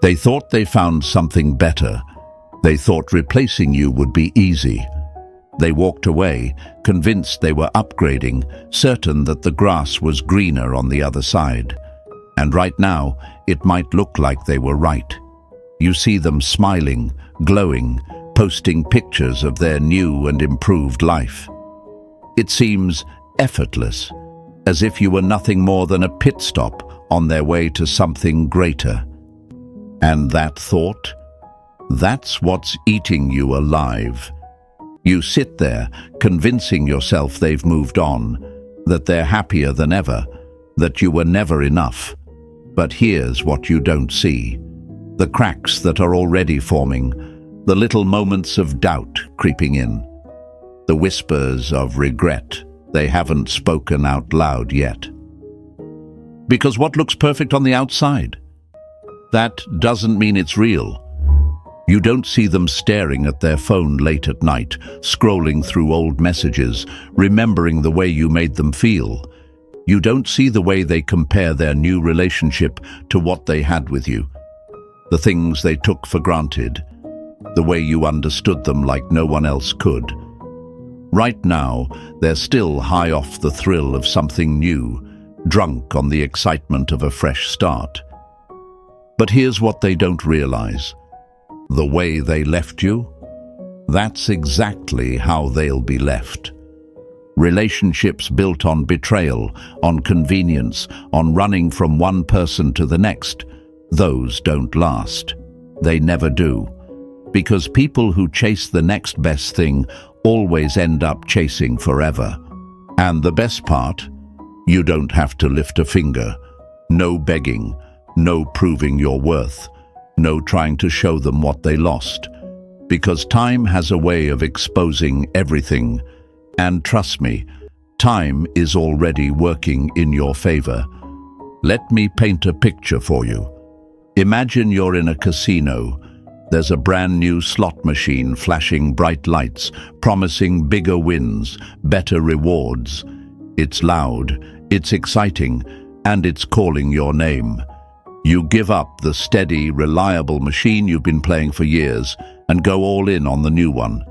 They thought they found something better. They thought replacing you would be easy. They walked away, convinced they were upgrading, certain that the grass was greener on the other side. And right now, it might look like they were right. You see them smiling, glowing, posting pictures of their new and improved life. It seems effortless, as if you were nothing more than a pit stop on their way to something greater. And that thought? That's what's eating you alive. You sit there, convincing yourself they've moved on, that they're happier than ever, that you were never enough. But here's what you don't see. The cracks that are already forming, the little moments of doubt creeping in, the whispers of regret they haven't spoken out loud yet. Because what looks perfect on the outside, that doesn't mean it's real. You don't see them staring at their phone late at night, scrolling through old messages, remembering the way you made them feel. You don't see the way they compare their new relationship to what they had with you, the things they took for granted, the way you understood them like no one else could. Right now, they're still high off the thrill of something new, drunk on the excitement of a fresh start. But here's what they don't realize. The way they left you, that's exactly how they'll be left. Relationships built on betrayal, on convenience, on running from one person to the next, those don't last. They never do. Because people who chase the next best thing always end up chasing forever. And the best part, you don't have to lift a finger. No begging, no proving your worth, no trying to show them what they lost. Because time has a way of exposing everything. And trust me, time is already working in your favor. Let me paint a picture for you. Imagine you're in a casino. There's a brand new slot machine flashing bright lights, promising bigger wins, better rewards. It's loud, it's exciting, and it's calling your name. You give up the steady, reliable machine you've been playing for years and go all in on the new one.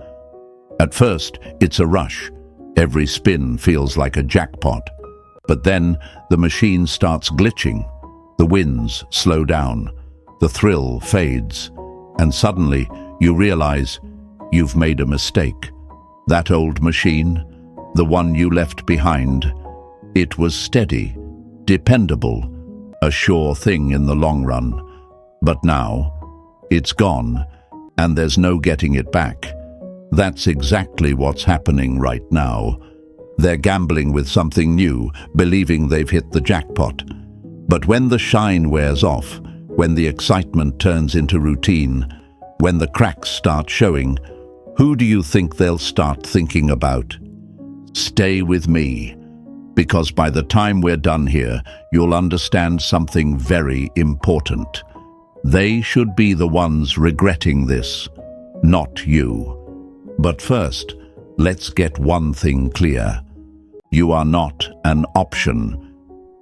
At first, it's a rush. Every spin feels like a jackpot. But then the machine starts glitching. The wins slow down. The thrill fades. And suddenly you realize you've made a mistake. That old machine, the one you left behind, it was steady, dependable, a sure thing in the long run. But now, it's gone, and there's no getting it back. That's exactly what's happening right now. They're gambling with something new, believing they've hit the jackpot. But when the shine wears off, when the excitement turns into routine, when the cracks start showing, who do you think they'll start thinking about? Stay with me, because by the time we're done here, you'll understand something very important. They should be the ones regretting this, not you. But first, let's get one thing clear. You are not an option.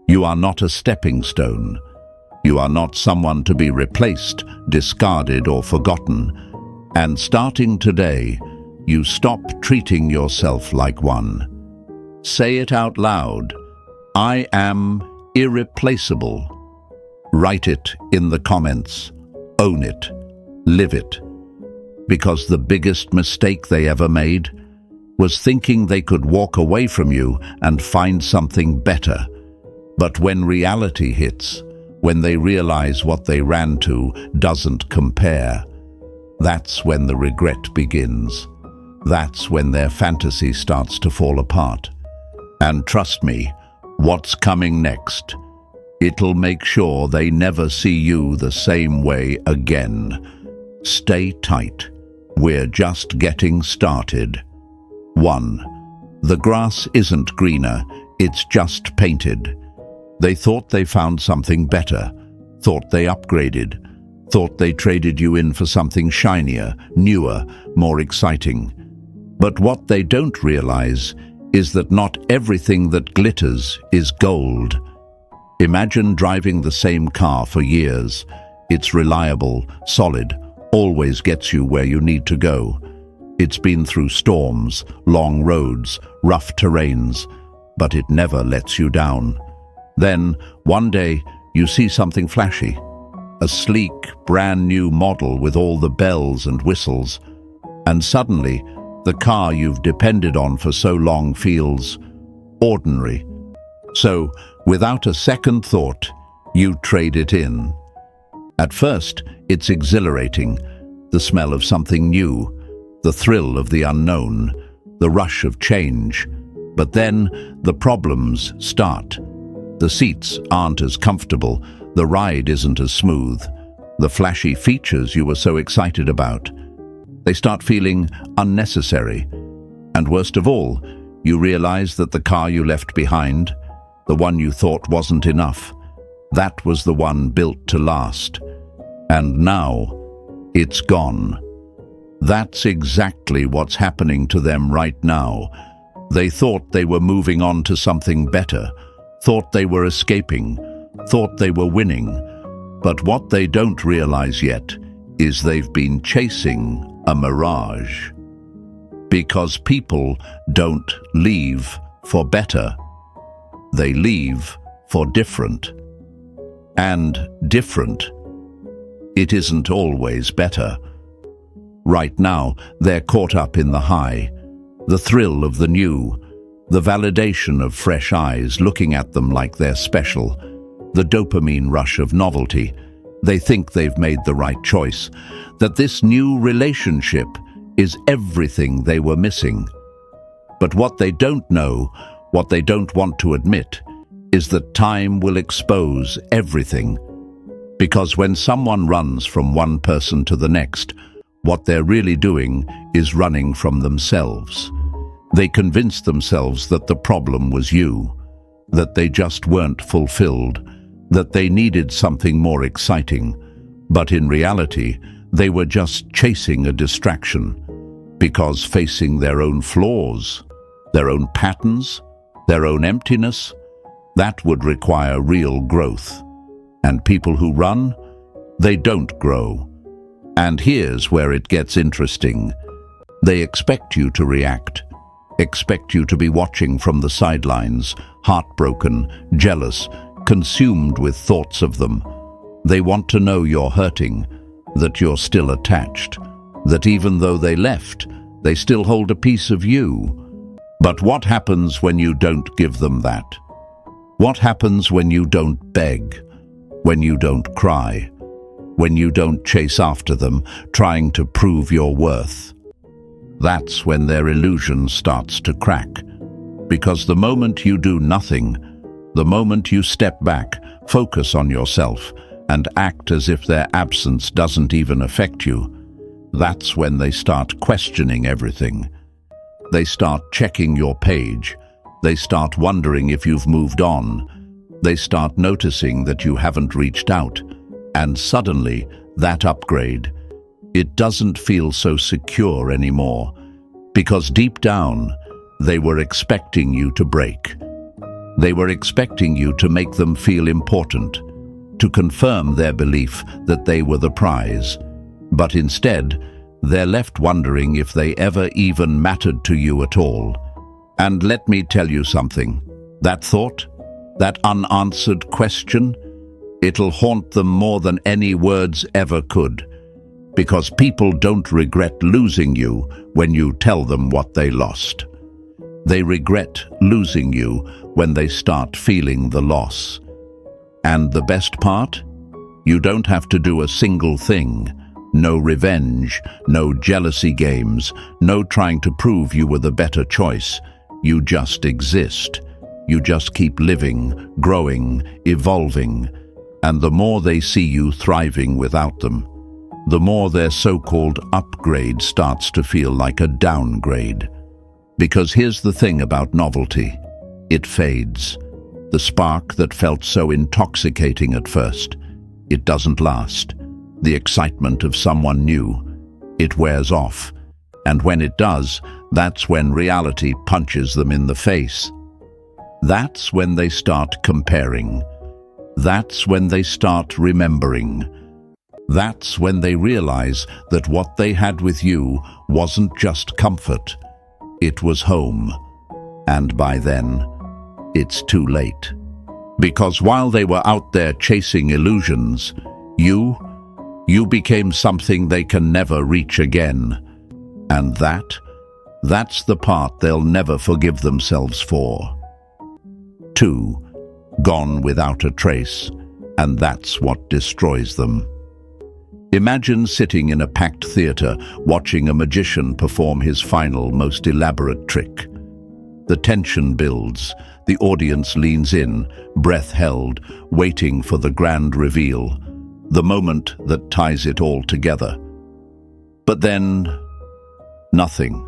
You are not a stepping stone. You are not someone to be replaced, discarded, or forgotten. And starting today, you stop treating yourself like one. Say it out loud. I am irreplaceable. Write it in the comments. Own it. Live it. Because the biggest mistake they ever made was thinking they could walk away from you and find something better. But when reality hits, when they realize what they ran to doesn't compare, that's when the regret begins. That's when their fantasy starts to fall apart. And trust me, what's coming next? It'll make sure they never see you the same way again. Stay tight. We're just getting started. 1. The grass isn't greener, it's just painted. They thought they found something better, thought they upgraded, thought they traded you in for something shinier, newer, more exciting. But what they don't realize is that not everything that glitters is gold. Imagine driving the same car for years. It's reliable, solid, always gets you where you need to go. It's been through storms, long roads, rough terrains, but it never lets you down. Then, one day, you see something flashy. A sleek, brand new model with all the bells and whistles. And suddenly, the car you've depended on for so long feels ordinary. So, without a second thought, you trade it in. At first, it's exhilarating, the smell of something new, the thrill of the unknown, the rush of change. But then, the problems start. The seats aren't as comfortable, the ride isn't as smooth. The flashy features you were so excited about, they start feeling unnecessary. And worst of all, you realize that the car you left behind, the one you thought wasn't enough, that was the one built to last. And now, it's gone. That's exactly what's happening to them right now. They thought they were moving on to something better, thought they were escaping, thought they were winning. But what they don't realize yet is they've been chasing a mirage. Because people don't leave for better. They leave for different. And different, it isn't always better. Right now, they're caught up in the high, the thrill of the new, the validation of fresh eyes looking at them like they're special, the dopamine rush of novelty. They think they've made the right choice, that this new relationship is everything they were missing. But what they don't know, what they don't want to admit, is that time will expose everything. Because when someone runs from one person to the next, what they're really doing is running from themselves. They convince themselves that the problem was you, that they just weren't fulfilled, that they needed something more exciting. But in reality, they were just chasing a distraction, because facing their own flaws, their own patterns, their own emptiness, that would require real growth. And people who run, they don't grow. And here's where it gets interesting. They expect you to react, expect you to be watching from the sidelines, heartbroken, jealous, consumed with thoughts of them. They want to know you're hurting, that you're still attached, that even though they left, they still hold a piece of you. But what happens when you don't give them that? What happens when you don't beg, when you don't cry, when you don't chase after them, trying to prove your worth? That's when their illusion starts to crack. Because the moment you do nothing, the moment you step back, focus on yourself, and act as if their absence doesn't even affect you, that's when they start questioning everything. They start checking your page. They start wondering if you've moved on. They start noticing that you haven't reached out. And suddenly, that upgrade, it doesn't feel so secure anymore. Because deep down, they were expecting you to break. They were expecting you to make them feel important, to confirm their belief that they were the prize. But instead, they're left wondering if they ever even mattered to you at all. And let me tell you something. That thought, that unanswered question, it'll haunt them more than any words ever could. Because people don't regret losing you when you tell them what they lost. They regret losing you when they start feeling the loss. And the best part? You don't have to do a single thing. No revenge, no jealousy games, no trying to prove you were the better choice. You just exist. You just keep living, growing, evolving. And the more they see you thriving without them, the more their so-called upgrade starts to feel like a downgrade. Because here's the thing about novelty. It fades. The spark that felt so intoxicating at first, it doesn't last. The excitement of someone new, it wears off. And when it does, that's when reality punches them in the face. That's when they start comparing. That's when they start remembering. That's when they realize that what they had with you wasn't just comfort, it was home. And by then, it's too late. Because while they were out there chasing illusions, you became something they can never reach again. And that's the part they'll never forgive themselves for. 2. Gone without a trace, and that's what destroys them. Imagine sitting in a packed theater, watching a magician perform his final, most elaborate trick. The tension builds, the audience leans in, breath held, waiting for the grand reveal, the moment that ties it all together. But then, nothing.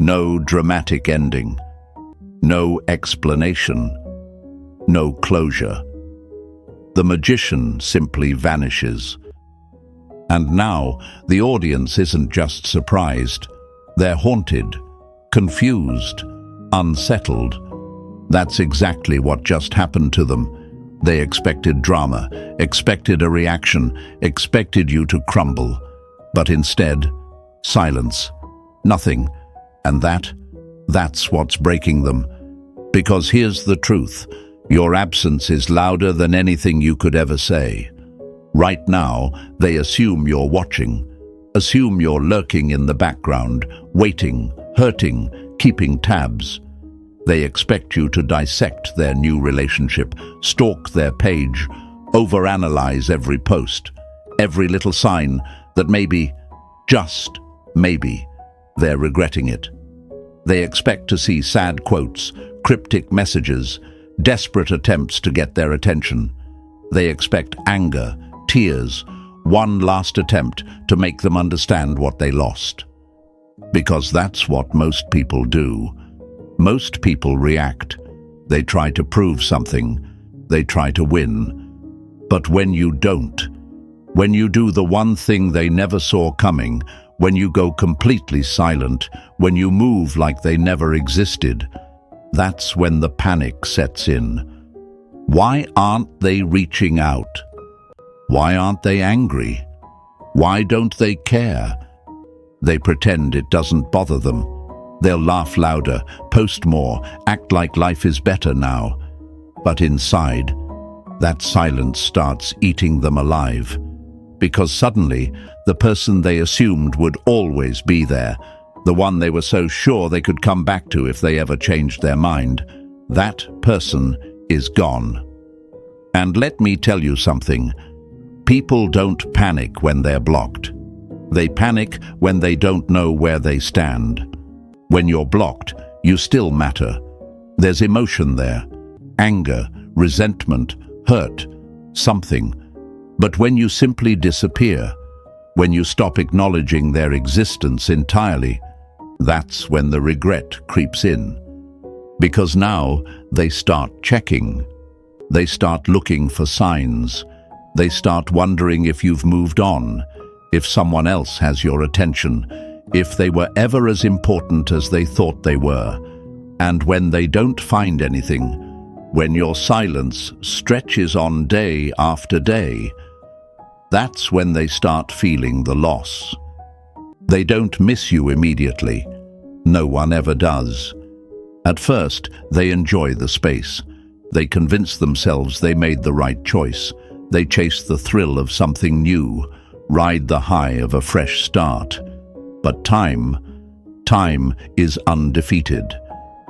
No dramatic ending. No explanation. No closure. The magician simply vanishes. And now, the audience isn't just surprised. They're haunted, confused, unsettled. That's exactly what just happened to them. They expected drama, expected a reaction, expected you to crumble. But instead, silence, nothing. And that's what's breaking them. Because here's the truth, your absence is louder than anything you could ever say. Right now, they assume you're watching, assume you're lurking in the background, waiting, hurting, keeping tabs. They expect you to dissect their new relationship, stalk their page, overanalyze every post, every little sign that maybe, just maybe, they're regretting it. They expect to see sad quotes, cryptic messages, desperate attempts to get their attention. They expect anger, tears, one last attempt to make them understand what they lost. Because that's what most people do. Most people react. They try to prove something. They try to win. But when you don't, when you do the one thing they never saw coming, when you go completely silent, when you move like they never existed, that's when the panic sets in. Why aren't they reaching out? Why aren't they angry? Why don't they care? They pretend it doesn't bother them. They'll laugh louder, post more, act like life is better now. But inside, that silence starts eating them alive. Because suddenly, the person they assumed would always be there, the one they were so sure they could come back to if they ever changed their mind, that person is gone. And let me tell you something. People don't panic when they're blocked. They panic when they don't know where they stand. When you're blocked, you still matter. There's emotion there. Anger, resentment, hurt, something. But when you simply disappear, when you stop acknowledging their existence entirely, that's when the regret creeps in. Because now they start checking. They start looking for signs. They start wondering if you've moved on, if someone else has your attention, if they were ever as important as they thought they were. And when they don't find anything, when your silence stretches on day after day, that's when they start feeling the loss. They don't miss you immediately. No one ever does. At first, they enjoy the space. They convince themselves they made the right choice. They chase the thrill of something new, ride the high of a fresh start. But time is undefeated,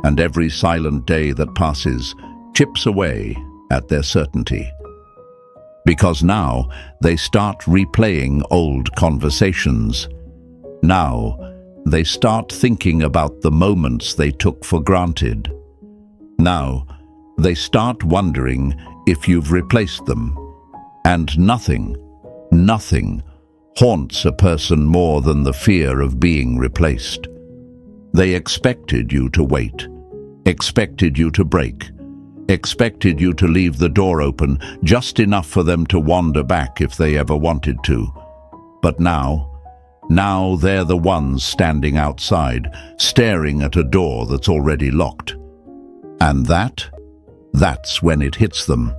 and every silent day that passes chips away at their certainty. Because now they start replaying old conversations. Now they start thinking about the moments they took for granted. Now they start wondering if you've replaced them. And nothing haunts a person more than the fear of being replaced. They expected you to wait, expected you to break, expected you to leave the door open just enough for them to wander back if they ever wanted to. But now they're the ones standing outside, staring at a door that's already locked. And that's when it hits them.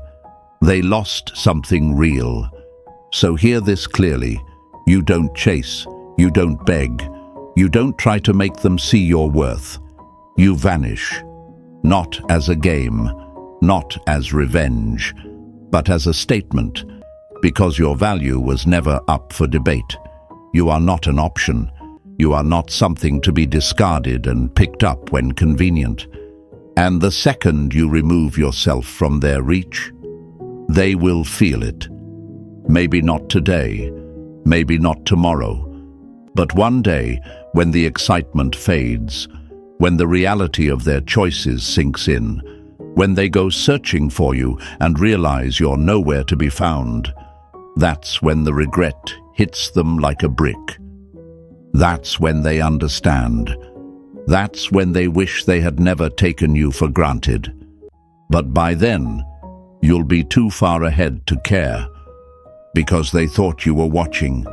They lost something real, So hear this clearly. You don't chase, you don't beg, you don't try to make them see your worth. You vanish, not as a game, not as revenge, but as a statement, because your value was never up for debate. You are not an option. You are not something to be discarded and picked up when convenient. And the second you remove yourself from their reach, they will feel it. Maybe not today, maybe not tomorrow, but one day when the excitement fades, when the reality of their choices sinks in, when they go searching for you and realize you're nowhere to be found, that's when the regret hits them like a brick. That's when they understand. That's when they wish they had never taken you for granted. But by then, you'll be too far ahead to care, because they thought you were watching,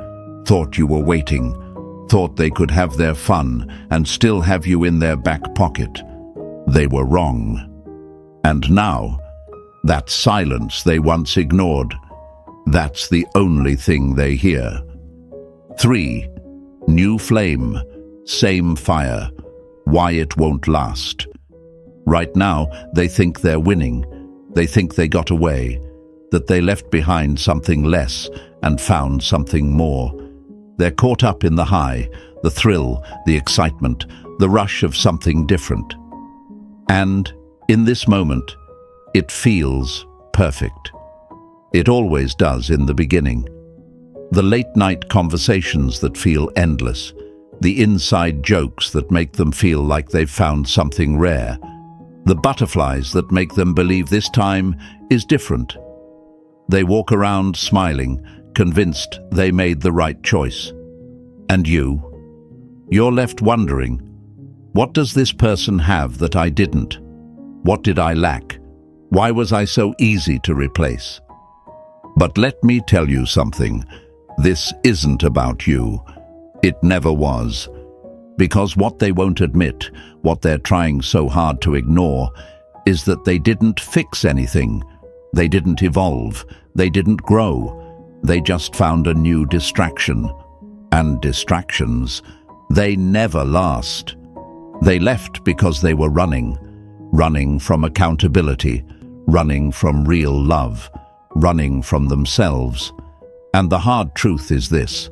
thought you were waiting, thought they could have their fun and still have you in their back pocket. They were wrong. And now, that silence they once ignored, that's the only thing they hear. 3. New flame, same fire. Why it won't last. Right now, they think they're winning. They think they got away, that they left behind something less and found something more. They're caught up in the high, the thrill, the excitement, the rush of something different. And in this moment, it feels perfect. It always does in the beginning. The late-night conversations that feel endless, the inside jokes that make them feel like they've found something rare, the butterflies that make them believe this time is different. They walk around smiling, convinced they made the right choice. And you're left wondering, what does this person have that I didn't? What did I lack? Why was I so easy to replace? But let me tell you something. This isn't about you. It never was. Because what they won't admit, what they're trying so hard to ignore, is that they didn't fix anything. They didn't evolve. They didn't grow. They just found a new distraction. And distractions, they never last. They left because they were running from accountability, running from real love, running from themselves. And the hard truth is this: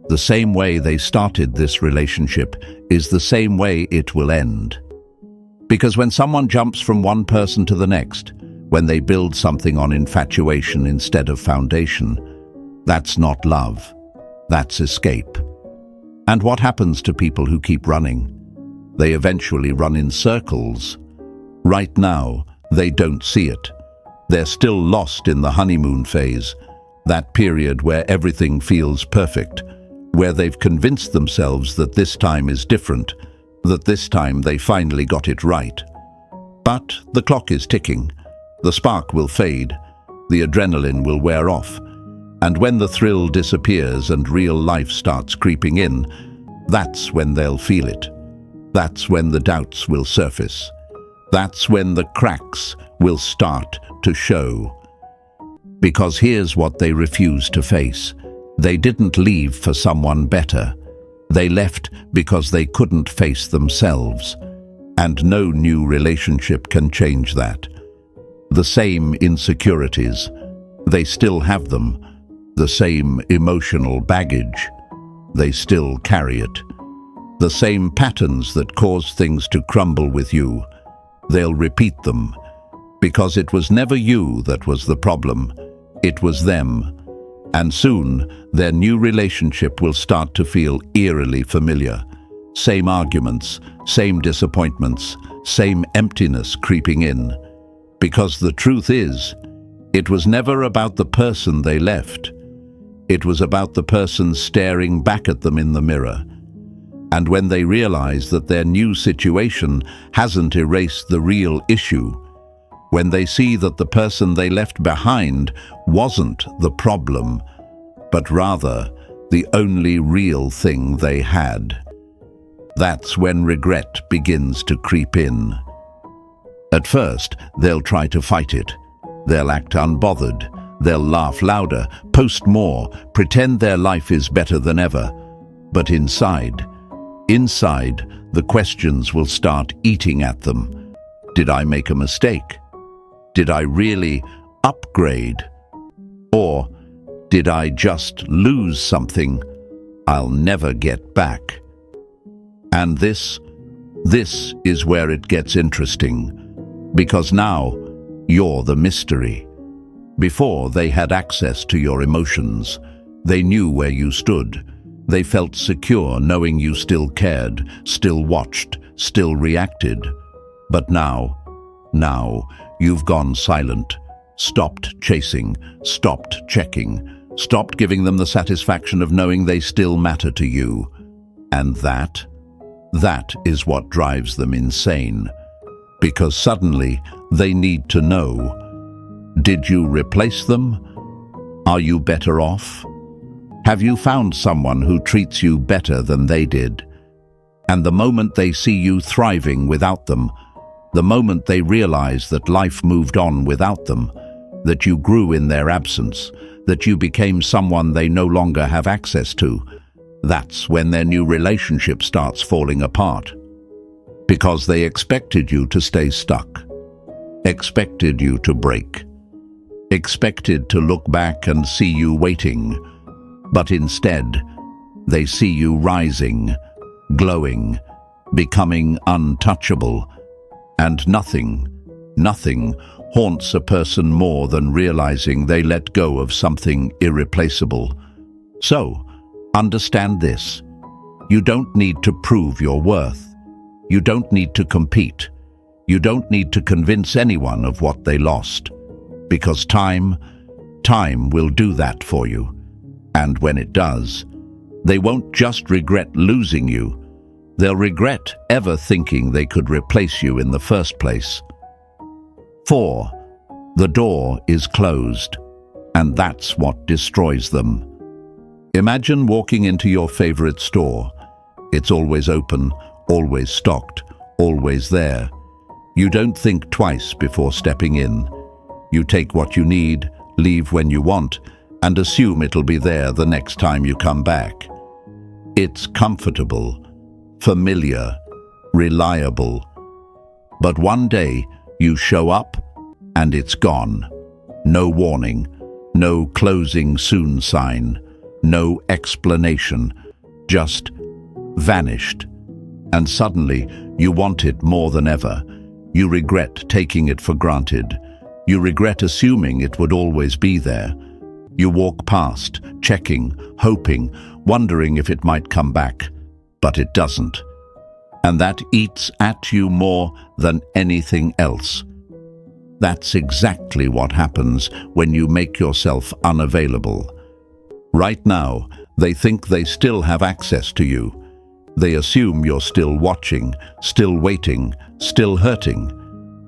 the same way they started this relationship is the same way it will end. Because when someone jumps from one person to the next, when they build something on infatuation instead of foundation, that's not love, that's escape. And what happens to people who keep running? They eventually run in circles. Right now, they don't see it. They're still lost in the honeymoon phase, that period where everything feels perfect, where they've convinced themselves that this time is different, that this time they finally got it right. But the clock is ticking. The spark will fade. The adrenaline will wear off. And when the thrill disappears and real life starts creeping in, that's when they'll feel it. That's when the doubts will surface. That's when the cracks will start to show. Because here's what they refuse to face. They didn't leave for someone better. They left because they couldn't face themselves. And no new relationship can change that. The same insecurities, they still have them. The same emotional baggage, they still carry it. The same patterns that cause things to crumble with you, they'll repeat them. Because it was never you that was the problem, it was them. And soon, their new relationship will start to feel eerily familiar. Same arguments, same disappointments, same emptiness creeping in. Because the truth is, it was never about the person they left. It was about the person staring back at them in the mirror. And when they realize that their new situation hasn't erased the real issue, when they see that the person they left behind wasn't the problem, but rather the only real thing they had, that's when regret begins to creep in. At first, they'll try to fight it. They'll act unbothered. They'll laugh louder, post more, pretend their life is better than ever. But inside, the questions will start eating at them. Did I make a mistake? Did I really upgrade? Or did I just lose something I'll never get back? And this is where it gets interesting, because now you're the mystery. Before, they had access to your emotions. They knew where you stood. They felt secure knowing you still cared, still watched, still reacted. But now you've gone silent, stopped chasing, stopped checking, stopped giving them the satisfaction of knowing they still matter to you. And that is what drives them insane. Because suddenly they need to know. Did you replace them? Are you better off? Have you found someone who treats you better than they did? And the moment they see you thriving without them, the moment they realize that life moved on without them, that you grew in their absence, that you became someone they no longer have access to, that's when their new relationship starts falling apart. Because they expected you to stay stuck, expected you to break, expected to look back and see you waiting. But instead, they see you rising, glowing, becoming untouchable. And nothing haunts a person more than realizing they let go of something irreplaceable. So, understand this. You don't need to prove your worth. You don't need to compete. You don't need to convince anyone of what they lost. Because time will do that for you. And when it does, they won't just regret losing you. They'll regret ever thinking they could replace you in the first place. 4. The door is closed, and that's what destroys them. Imagine walking into your favorite store. It's always open, always stocked, always there. You don't think twice before stepping in. You take what you need, leave when you want, and assume it'll be there the next time you come back. It's comfortable, familiar, reliable. But one day you show up and it's gone. No warning, no closing soon sign, no explanation, just vanished. And suddenly you want it more than ever. You regret taking it for granted. You regret assuming it would always be there. You walk past, checking, hoping, wondering if it might come back, but it doesn't. And that eats at you more than anything else. That's exactly what happens when you make yourself unavailable. Right now, they think they still have access to you. They assume you're still watching, still waiting, still hurting.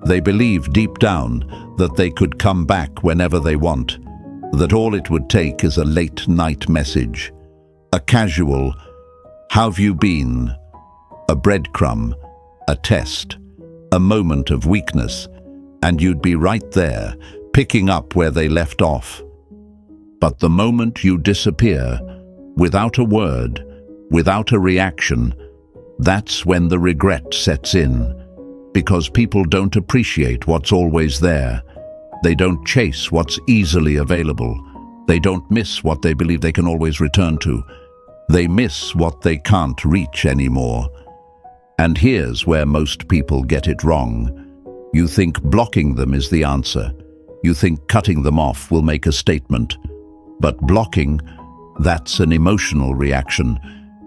They believe deep down that they could come back whenever they want, that all it would take is a late-night message, a casual, "How've you been?" a breadcrumb, a test, a moment of weakness, and you'd be right there, picking up where they left off. But the moment you disappear, without a word, without a reaction, that's when the regret sets in, because people don't appreciate what's always there. They don't chase what's easily available. They don't miss what they believe they can always return to. They miss what they can't reach anymore. And here's where most people get it wrong. You think blocking them is the answer. You think cutting them off will make a statement. But blocking, that's an emotional reaction.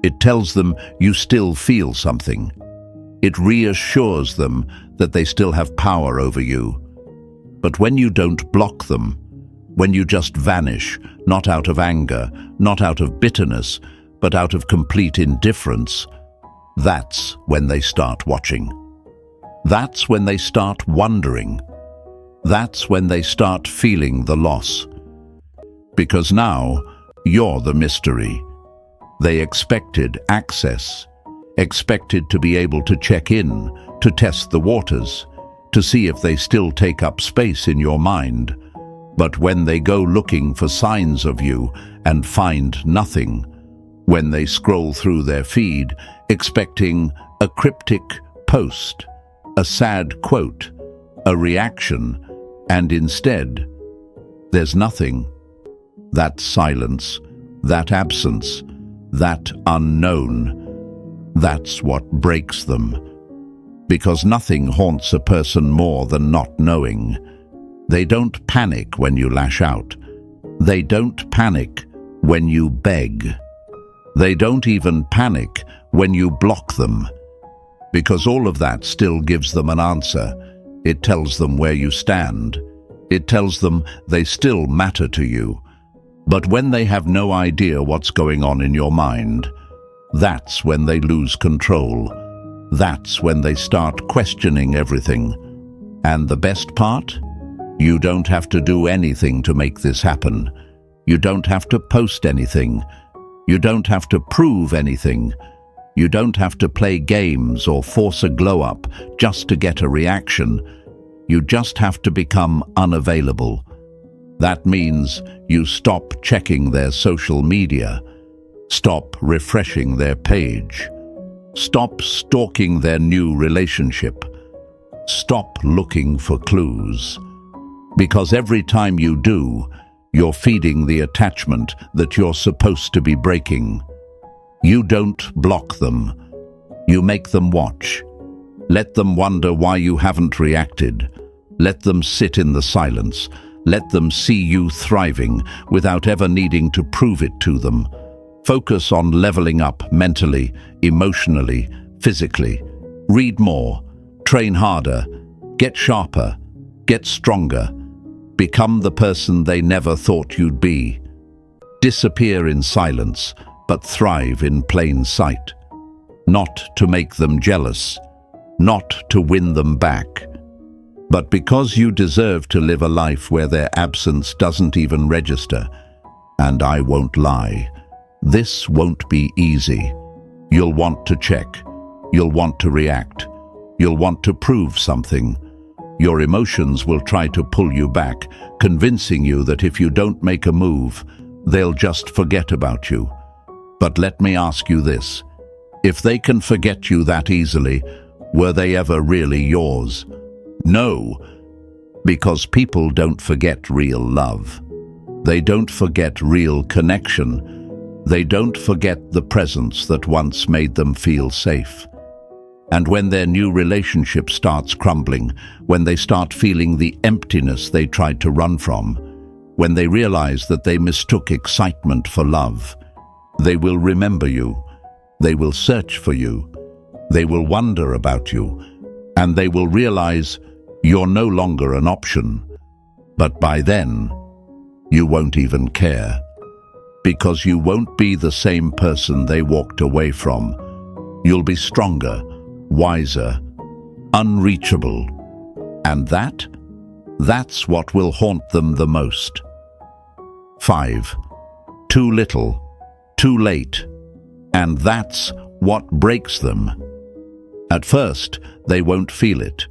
It tells them you still feel something. It reassures them that they still have power over you. But when you don't block them, when you just vanish, not out of anger, not out of bitterness, but out of complete indifference, that's when they start watching. That's when they start wondering. That's when they start feeling the loss. Because now, you're the mystery. They expected access, expected to be able to check in, to test the waters, to see if they still take up space in your mind. But when they go looking for signs of you and find nothing, when they scroll through their feed expecting a cryptic post, a sad quote, a reaction, and instead, there's nothing. That silence, that absence, that unknown, that's what breaks them. Because nothing haunts a person more than not knowing. They don't panic when you lash out. They don't panic when you beg. They don't even panic when you block them. Because all of that still gives them an answer. It tells them where you stand. It tells them they still matter to you. But when they have no idea what's going on in your mind, that's when they lose control. That's when they start questioning everything. And the best part? You don't have to do anything to make this happen. You don't have to post anything. You don't have to prove anything. You don't have to play games or force a glow-up just to get a reaction. You just have to become unavailable. That means you stop checking their social media, stop refreshing their page, stop stalking their new relationship, stop looking for clues. Because every time you do, you're feeding the attachment that you're supposed to be breaking. You don't block them. You make them watch. Let them wonder why you haven't reacted. Let them sit in the silence. Let them see you thriving without ever needing to prove it to them. Focus on leveling up mentally, emotionally, physically. Read more, train harder, get sharper, get stronger. Become the person they never thought you'd be. Disappear in silence, but thrive in plain sight. Not to make them jealous, not to win them back, but because you deserve to live a life where their absence doesn't even register. And I won't lie, this won't be easy. You'll want to check, you'll want to react, you'll want to prove something. Your emotions will try to pull you back, convincing you that if you don't make a move, they'll just forget about you. But let me ask you this. If they can forget you that easily, were they ever really yours? No, because people don't forget real love. They don't forget real connection. They don't forget the presence that once made them feel safe. And when their new relationship starts crumbling, when they start feeling the emptiness they tried to run from, when they realize that they mistook excitement for love, they will remember you, they will search for you, they will wonder about you, and they will realize you're no longer an option. But by then, you won't even care, because you won't be the same person they walked away from. You'll be stronger, wiser, unreachable. And that's what will haunt them the most. 5. Too little, too late. And that's what breaks them. At first, they won't feel it.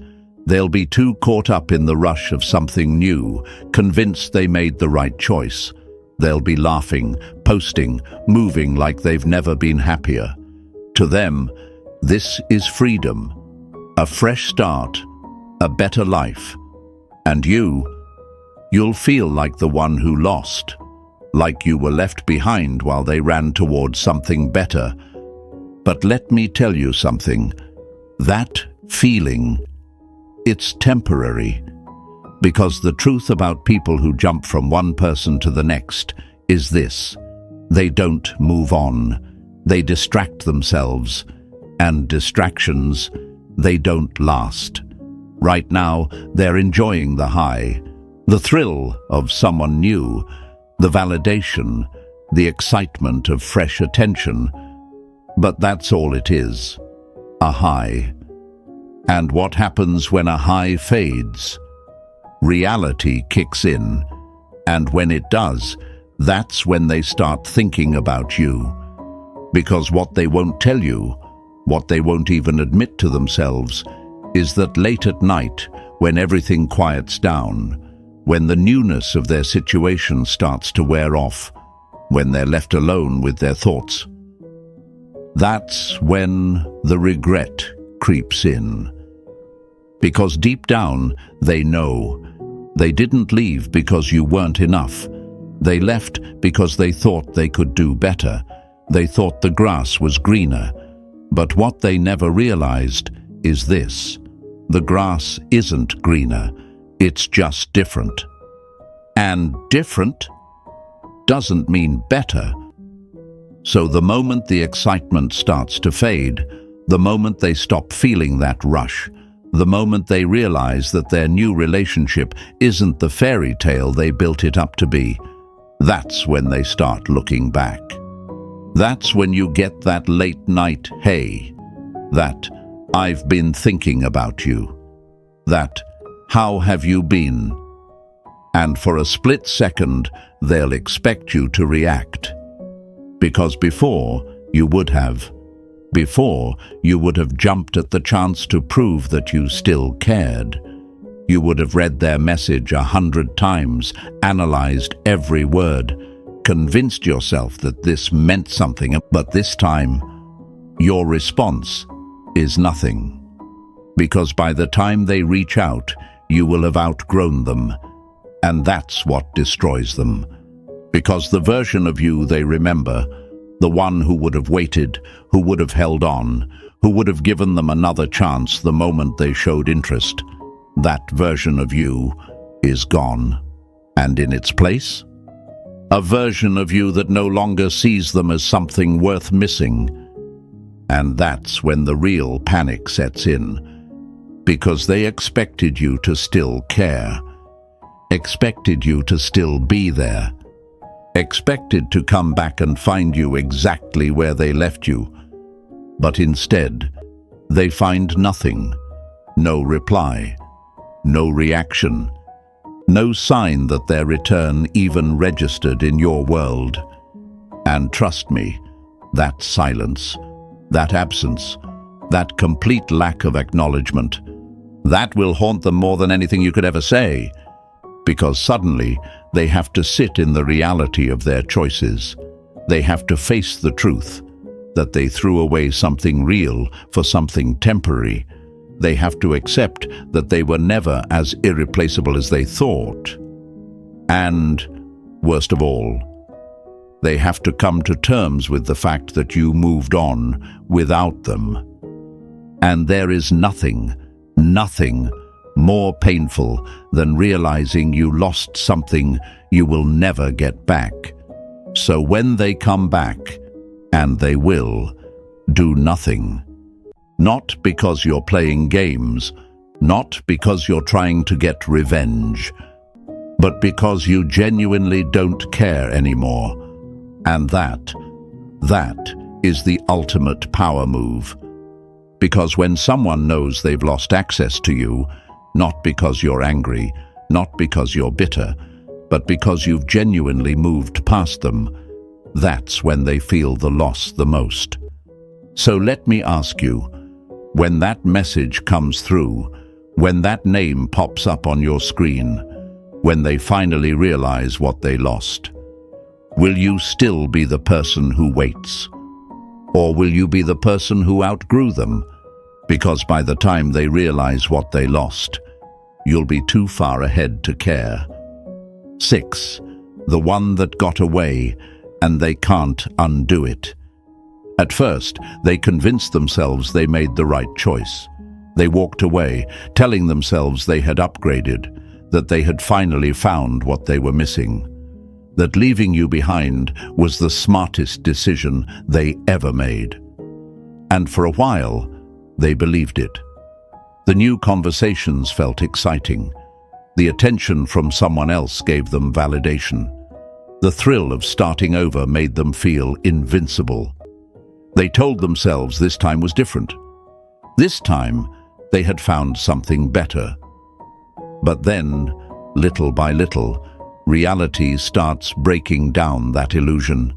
They'll be too caught up in the rush of something new, convinced they made the right choice. They'll be laughing, posting, moving like they've never been happier. To them, this is freedom, a fresh start, a better life. And you'll feel like the one who lost, like you were left behind while they ran towards something better. But let me tell you something. That feeling, it's temporary. Because the truth about people who jump from one person to the next is this: they don't move on. They distract themselves. And distractions, they don't last. Right now, they're enjoying the high, the thrill of someone new, the validation, the excitement of fresh attention. But that's all it is, a high. And what happens when a high fades? Reality kicks in. And when it does, that's when they start thinking about you. Because what they won't tell you, what they won't even admit to themselves, is that late at night, when everything quiets down, when the newness of their situation starts to wear off, when they're left alone with their thoughts. That's when the regret creeps in. Because deep down, they know they didn't leave because you weren't enough. They left because they thought they could do better. They thought the grass was greener. But what they never realized is this: the grass isn't greener, it's just different. And different doesn't mean better. So the moment the excitement starts to fade, the moment they stop feeling that rush, the moment they realize that their new relationship isn't the fairy tale they built it up to be, that's when they start looking back. That's when you get that late night "hey," that "I've been thinking about you," that "how have you been?" And for a split second, they'll expect you to react. Because before, you would have jumped at the chance to prove that you still cared. You would have read their message 100 times, analyzed every word, convinced yourself that this meant something, but this time, your response is nothing. Because by the time they reach out, you will have outgrown them, and that's what destroys them. Because the version of you they remember, the one who would have waited, who would have held on, who would have given them another chance the moment they showed interest, that version of you is gone. And in its place, a version of you that no longer sees them as something worth missing. And that's when the real panic sets in, because they expected you to still care, expected you to still be there, expected to come back and find you exactly where they left you. But instead, they find nothing, no reply, no reaction, no sign that their return even registered in your world. And trust me, that silence, that absence, that complete lack of acknowledgement, that will haunt them more than anything you could ever say. Because suddenly, they have to sit in the reality of their choices. They have to face the truth that they threw away something real for something temporary. They have to accept that they were never as irreplaceable as they thought. And, worst of all, they have to come to terms with the fact that you moved on without them. And there is nothing more painful than realizing you lost something you will never get back. So when they come back, and they will, do nothing. Not because you're playing games, not because you're trying to get revenge, but because you genuinely don't care anymore. And that is the ultimate power move. Because when someone knows they've lost access to you, not because you're angry, not because you're bitter, but because you've genuinely moved past them, that's when they feel the loss the most. So let me ask you, when that message comes through, when that name pops up on your screen, when they finally realize what they lost, will you still be the person who waits? Or will you be the person who outgrew them? Because by the time they realize what they lost, you'll be too far ahead to care. 6. The one that got away, and they can't undo it. At first, they convinced themselves they made the right choice. They walked away, telling themselves they had upgraded, that they had finally found what they were missing, that leaving you behind was the smartest decision they ever made. And for a while, they believed it. The new conversations felt exciting. The attention from someone else gave them validation. The thrill of starting over made them feel invincible. They told themselves this time was different. This time, they had found something better. But then, little by little, reality starts breaking down that illusion.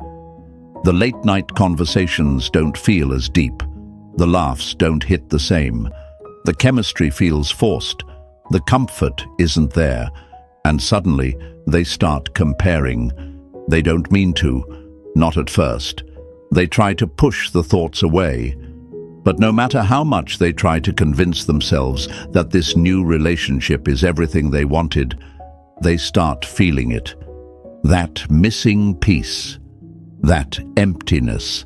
The late-night conversations don't feel as deep. The laughs don't hit the same. The chemistry feels forced. The comfort isn't there. And suddenly, they start comparing. They don't mean to, not at first. They try to push the thoughts away. But no matter how much they try to convince themselves that this new relationship is everything they wanted, they start feeling it. That missing piece, that emptiness,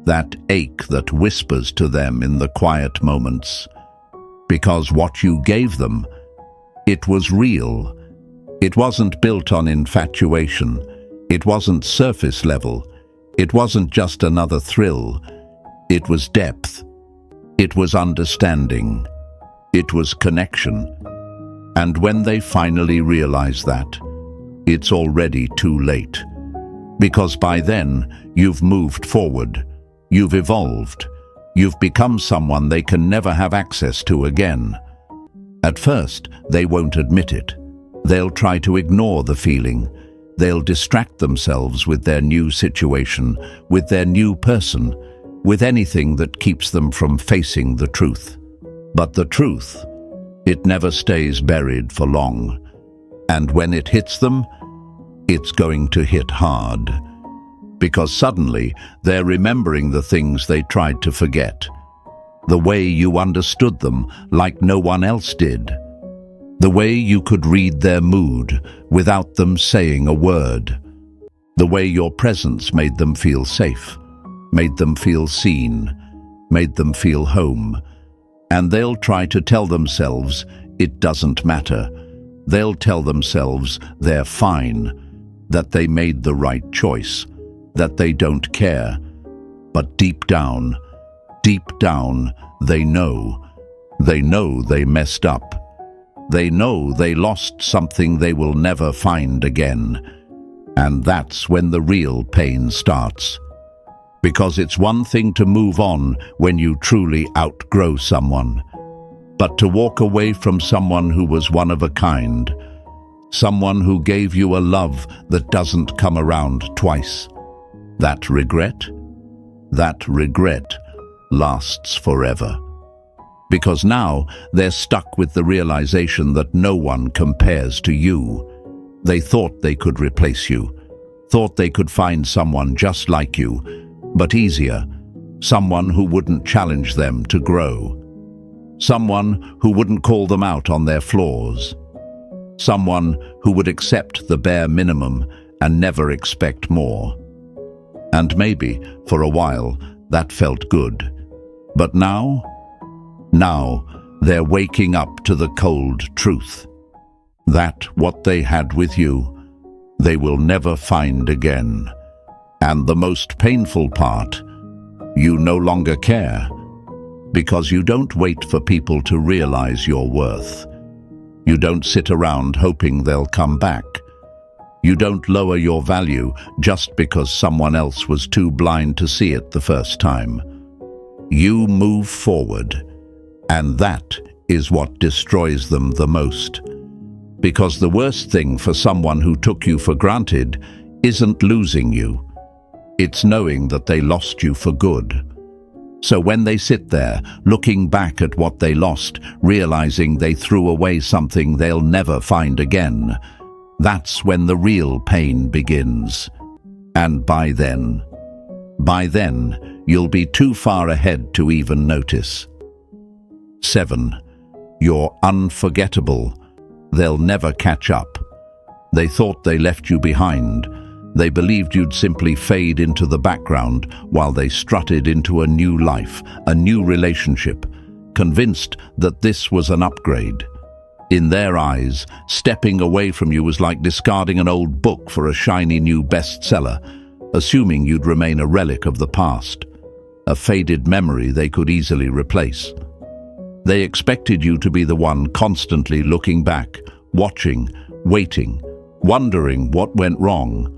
that ache that whispers to them in the quiet moments. Because what you gave them, it was real. It wasn't built on infatuation. It wasn't surface level. It wasn't just another thrill. It was depth. It was understanding. It was connection. And when they finally realize that, it's already too late. Because by then, you've moved forward. You've evolved. You've become someone they can never have access to again. At first, they won't admit it. They'll try to ignore the feeling. They'll distract themselves with their new situation, with their new person, with anything that keeps them from facing the truth. But the truth, it never stays buried for long. And when it hits them, it's going to hit hard. Because suddenly, they're remembering the things they tried to forget. The way you understood them like no one else did. The way you could read their mood without them saying a word. The way your presence made them feel safe, made them feel seen, made them feel home. And they'll try to tell themselves it doesn't matter. They'll tell themselves they're fine, that they made the right choice, that they don't care. But deep down, they know. They know they messed up. They know they lost something they will never find again. And that's when the real pain starts. Because it's one thing to move on when you truly outgrow someone, but to walk away from someone who was one of a kind, someone who gave you a love that doesn't come around twice. That regret lasts forever. Because now they're stuck with the realization that no one compares to you. They thought they could replace you, thought they could find someone just like you, but easier, someone who wouldn't challenge them to grow, someone who wouldn't call them out on their flaws, someone who would accept the bare minimum and never expect more. And maybe, for a while, that felt good. But now they're waking up to the cold truth. That what they had with you, they will never find again. And the most painful part, you no longer care. Because you don't wait for people to realize your worth. You don't sit around hoping they'll come back. You don't lower your value just because someone else was too blind to see it the first time. You move forward. And that is what destroys them the most. Because the worst thing for someone who took you for granted isn't losing you. It's knowing that they lost you for good. So when they sit there, looking back at what they lost, realizing they threw away something they'll never find again, that's when the real pain begins. And by then, you'll be too far ahead to even notice. 7. You're unforgettable. They'll never catch up. They thought they left you behind. They believed you'd simply fade into the background while they strutted into a new life, a new relationship, convinced that this was an upgrade. In their eyes, stepping away from you was like discarding an old book for a shiny new bestseller, assuming you'd remain a relic of the past, a faded memory they could easily replace. They expected you to be the one constantly looking back, watching, waiting, wondering what went wrong.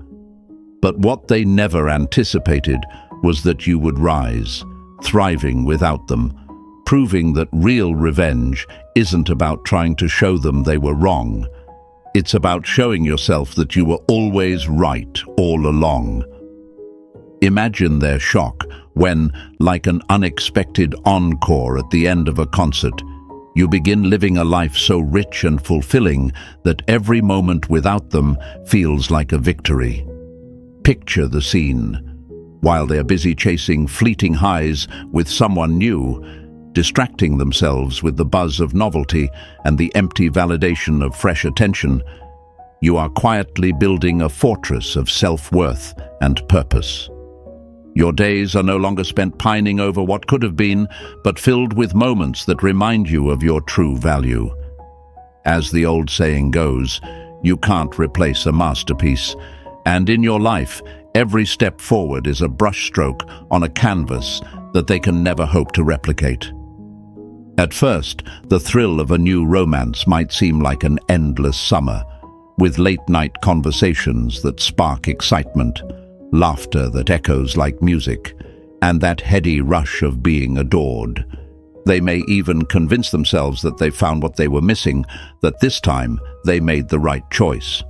But what they never anticipated was that you would rise, thriving without them, proving that real revenge isn't about trying to show them they were wrong. It's about showing yourself that you were always right all along. Imagine their shock when, like an unexpected encore at the end of a concert, You begin living a life so rich and fulfilling that every moment without them feels like a victory. Picture the scene. While they're busy chasing fleeting highs with someone new, distracting themselves with the buzz of novelty and the empty validation of fresh attention, you are quietly building a fortress of self-worth and purpose. Your days are no longer spent pining over what could have been, but filled with moments that remind you of your true value. As the old saying goes, you can't replace a masterpiece, and in your life, every step forward is a brushstroke on a canvas that they can never hope to replicate. At first, the thrill of a new romance might seem like an endless summer, with late-night conversations that spark excitement, laughter that echoes like music, and that heady rush of being adored. They may even convince themselves that they found what they were missing, that this time they made the right choice.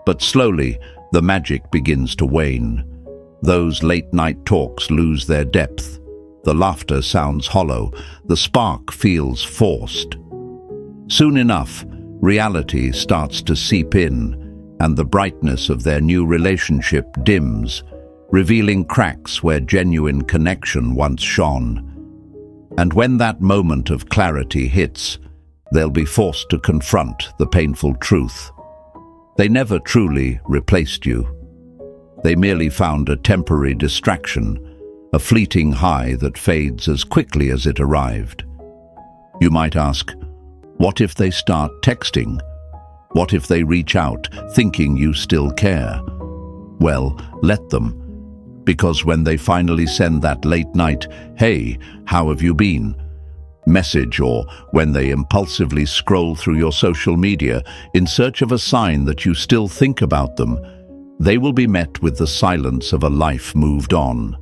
But slowly, the magic begins to wane. Those late-night talks lose their depth. The laughter sounds hollow. The spark feels forced. Soon enough, reality starts to seep in, and the brightness of their new relationship dims, revealing cracks where genuine connection once shone. And when that moment of clarity hits, they'll be forced to confront the painful truth. They never truly replaced you. They merely found a temporary distraction, a fleeting high that fades as quickly as it arrived. You might ask, what if they start texting? What if they reach out, thinking you still care? Well, let them. Because when they finally send that late night, "Hey, how have you been?" message, or when they impulsively scroll through your social media in search of a sign that you still think about them, they will be met with the silence of a life moved on.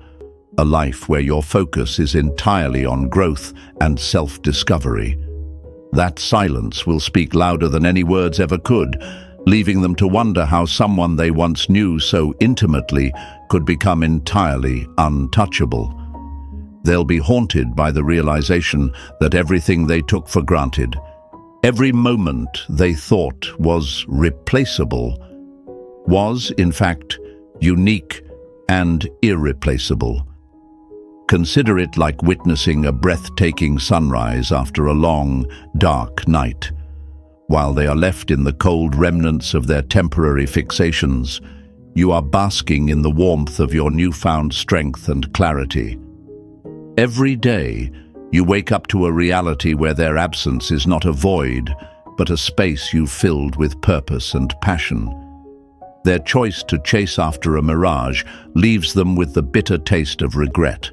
A life where your focus is entirely on growth and self-discovery. That silence will speak louder than any words ever could, leaving them to wonder how someone they once knew so intimately could become entirely untouchable. They'll be haunted by the realization that everything they took for granted, every moment they thought was replaceable, was, in fact, unique and irreplaceable. Consider it like witnessing a breathtaking sunrise after a long, dark night. While they are left in the cold remnants of their temporary fixations, you are basking in the warmth of your newfound strength and clarity. Every day, you wake up to a reality where their absence is not a void, but a space you've filled with purpose and passion. Their choice to chase after a mirage leaves them with the bitter taste of regret,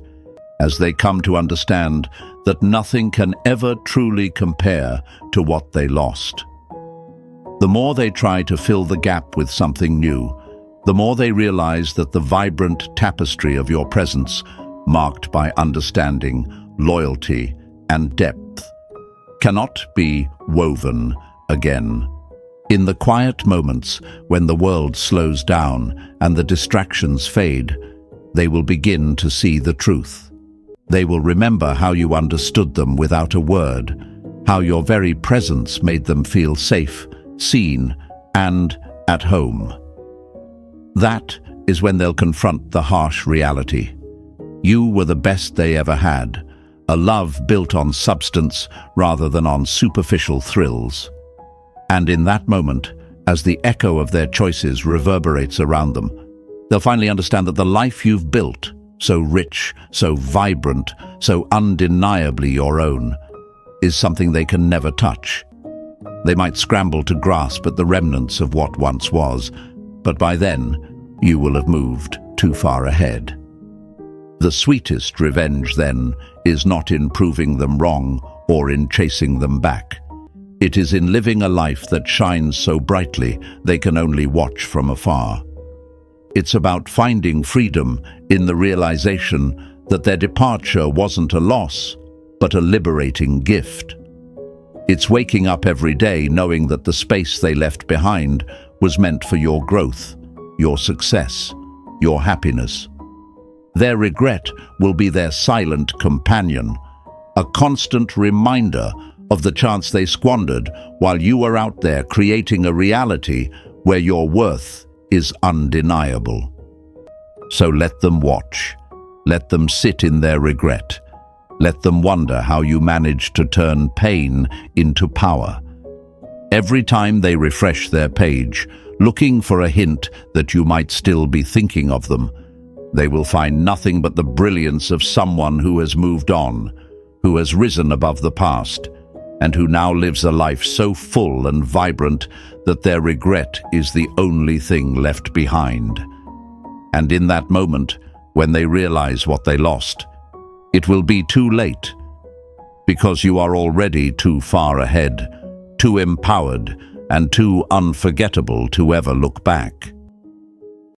as they come to understand that nothing can ever truly compare to what they lost. The more they try to fill the gap with something new, the more they realize that the vibrant tapestry of your presence, marked by understanding, loyalty, and depth, cannot be woven again. In the quiet moments when the world slows down and the distractions fade, they will begin to see the truth. They will remember how you understood them without a word, how your very presence made them feel safe, seen, and at home. That is when they'll confront the harsh reality. You were the best they ever had, a love built on substance rather than on superficial thrills. And in that moment, as the echo of their choices reverberates around them, they'll finally understand that the life you've built, so rich, so vibrant, so undeniably your own, is something they can never touch. They might scramble to grasp at the remnants of what once was, but by then, you will have moved too far ahead. The sweetest revenge, then, is not in proving them wrong or in chasing them back. It is in living a life that shines so brightly they can only watch from afar. It's about finding freedom in the realization that their departure wasn't a loss, but a liberating gift. It's waking up every day knowing that the space they left behind was meant for your growth, your success, your happiness. Their regret will be their silent companion, a constant reminder of the chance they squandered while you were out there creating a reality where your worth is undeniable. So let them watch. Let them sit in their regret. Let them wonder how you managed to turn pain into power. Every time they refresh their page, looking for a hint that you might still be thinking of them, they will find nothing but the brilliance of someone who has moved on, who has risen above the past, and who now lives a life so full and vibrant that their regret is the only thing left behind. And in that moment, when they realize what they lost, it will be too late, because you are already too far ahead, too empowered, and too unforgettable to ever look back.